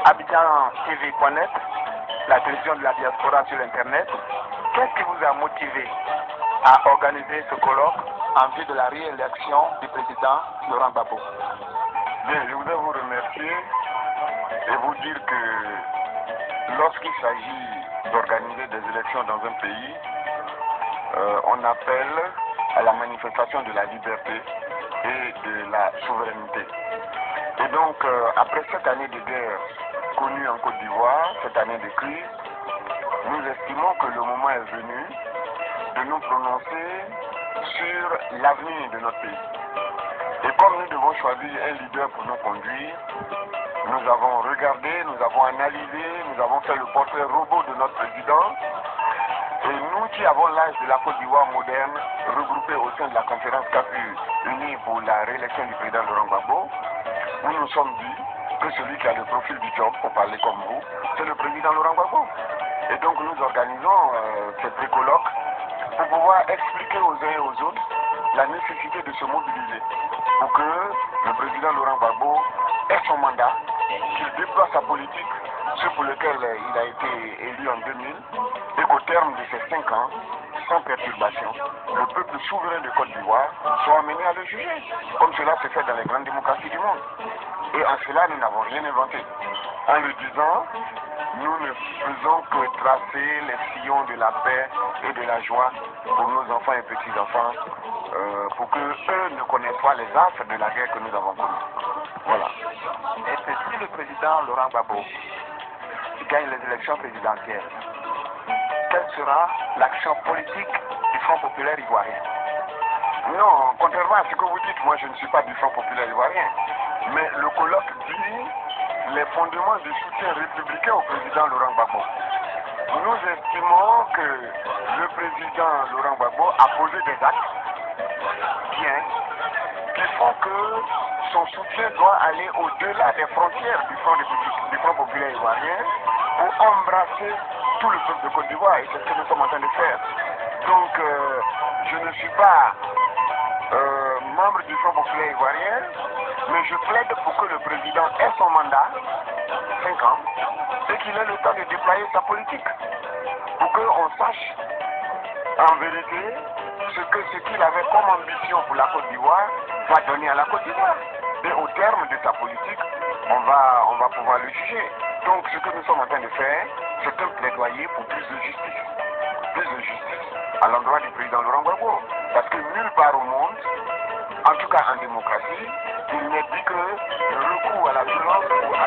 Abidjan TV.net, la télévision de la diaspora sur Internet. Qu'est-ce qui vous a motivé à organiser ce colloque en vue de la réélection du président Laurent Gbagbo? Bien, je voudrais vous remercier et vous dire que lorsqu'il s'agit d'organiser des élections dans un pays, on appelle à la manifestation de la liberté et de la souveraineté. Et donc, après cette année de guerre connue en Côte d'Ivoire, cette année de crise, nous estimons que le moment est venu de nous prononcer sur l'avenir de notre pays. Et comme nous devons choisir un leader pour nous conduire, nous avons regardé, nous avons analysé, nous avons fait le portrait robot de notre président. Et nous qui avons l'âge de la Côte d'Ivoire moderne, regroupés au sein de la conférence CAPU unie pour la réélection du président Laurent Gbagbo, nous nous sommes dit que celui qui a le profil du job, pour parler comme vous, c'est le président Laurent Gbagbo. Et donc nous organisons ces pré-colloques pour pouvoir expliquer aux uns et aux autres la nécessité de se mobiliser pour que le président Laurent Gbagbo ait son mandat, qu'il déploie sa politique, ce pour lequel il a été élu en 2000, et qu'au terme de ces 5 ans, sans perturbation, le peuple souverain de Côte d'Ivoire soit amené à le juger, comme cela se fait dans les grandes démocraties du monde. Et en cela, nous n'avons rien inventé. En le disant, nous ne faisons que tracer les sillons de la paix et de la joie pour nos enfants et petits-enfants, pour qu'eux ne connaissent pas les affres de la guerre que nous avons connue. Voilà. Et si le président Laurent Gbagbo gagne les élections présidentielles, quelle sera l'action politique du Front populaire ivoirien? Non, contrairement à ce que vous dites, moi je ne suis pas du Front populaire ivoirien. Mais le colloque dit les fondements du soutien républicain au président Laurent Gbagbo. Nous estimons que le président Laurent Gbagbo a posé des actes bien qui font que son soutien doit aller au-delà des frontières du Front populaire ivoirien pour embrasser tout le peuple de Côte d'Ivoire, et c'est ce que nous sommes en train de faire. Donc, je ne suis pas membre du Front populaire ivoirien, mais je plaide pour que le président ait son mandat, 5 ans, et qu'il ait le temps de déployer sa politique, pour qu'on sache en vérité ce qu'il avait comme ambition pour la Côte d'Ivoire va donner à la Côte d'Ivoire. Et au terme de sa politique, on va pouvoir le juger. Donc ce que nous sommes en train de faire, c'est un plaidoyer pour plus de justice. Plus de justice à l'endroit du président Laurent Gbagbo. Parce que nulle part au monde, en tout cas en démocratie, il n'est dit que le recours à la violence ou à